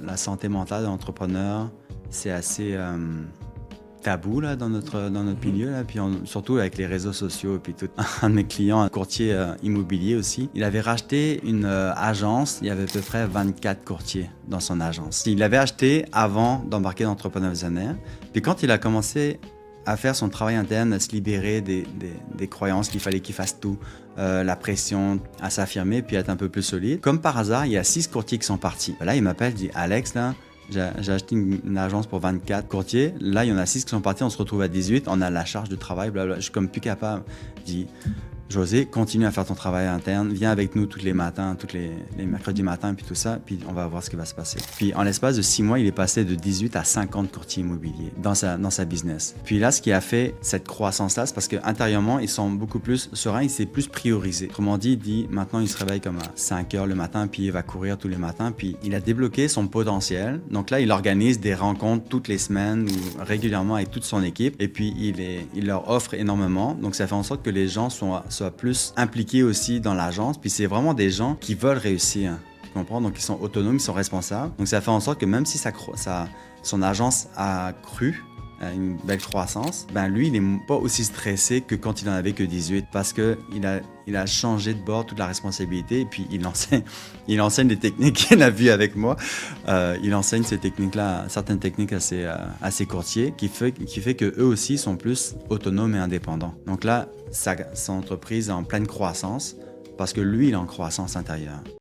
la santé mentale de l'entrepreneur, c'est assez tabou là, dans notre milieu. Là. Puis surtout avec les réseaux sociaux. Et puis tout. Un de mes clients, un courtier immobilier aussi, il avait racheté une agence. Il y avait à peu près 24 courtiers dans son agence. Il l'avait acheté avant d'embarquer dans Entrepreneur Visionnaire. Puis quand il a commencé à faire son travail interne, à se libérer des croyances qu'il fallait qu'il fasse tout, la pression, à s'affirmer puis être un peu plus solide. Comme par hasard, il y a 6 courtiers qui sont partis. Là, il m'appelle, il dit « Alex, là, j'ai acheté une agence pour 24 courtiers. Là, il y en a 6 qui sont partis, on se retrouve à 18, on a la charge de travail, blablabla. Je suis comme plus capable. » Je dis « José, continue à faire ton travail interne, viens avec nous tous les matins, tous les mercredis matins, puis tout ça, puis on va voir ce qui va se passer. » Puis en l'espace de 6 mois, il est passé de 18 à 50 courtiers immobiliers dans sa business. Puis là, ce qui a fait cette croissance-là, c'est parce qu'intérieurement, ils sont beaucoup plus sereins, il s'est plus priorisé. Autrement dit, maintenant, il se réveille comme à 5 heures le matin, puis il va courir tous les matins, puis il a débloqué son potentiel. Donc là, il organise des rencontres toutes les semaines ou régulièrement avec toute son équipe, et puis il leur offre énormément. Donc ça fait en sorte que les gens soient plus impliqués aussi dans l'agence. Puis c'est vraiment des gens qui veulent réussir. Tu comprends? Donc ils sont autonomes, ils sont responsables. Donc ça fait en sorte que même si son agence a cru, une belle croissance, ben lui, il n'est pas aussi stressé que quand il en avait que 18 parce qu'il a changé de bord toute la responsabilité et puis il enseigne des techniques qu'il a vues avec moi. Il enseigne ces techniques-là, certaines techniques à ses courtiers qui fait qu'eux aussi sont plus autonomes et indépendants. Donc là, son entreprise est en pleine croissance parce que lui, il est en croissance intérieure.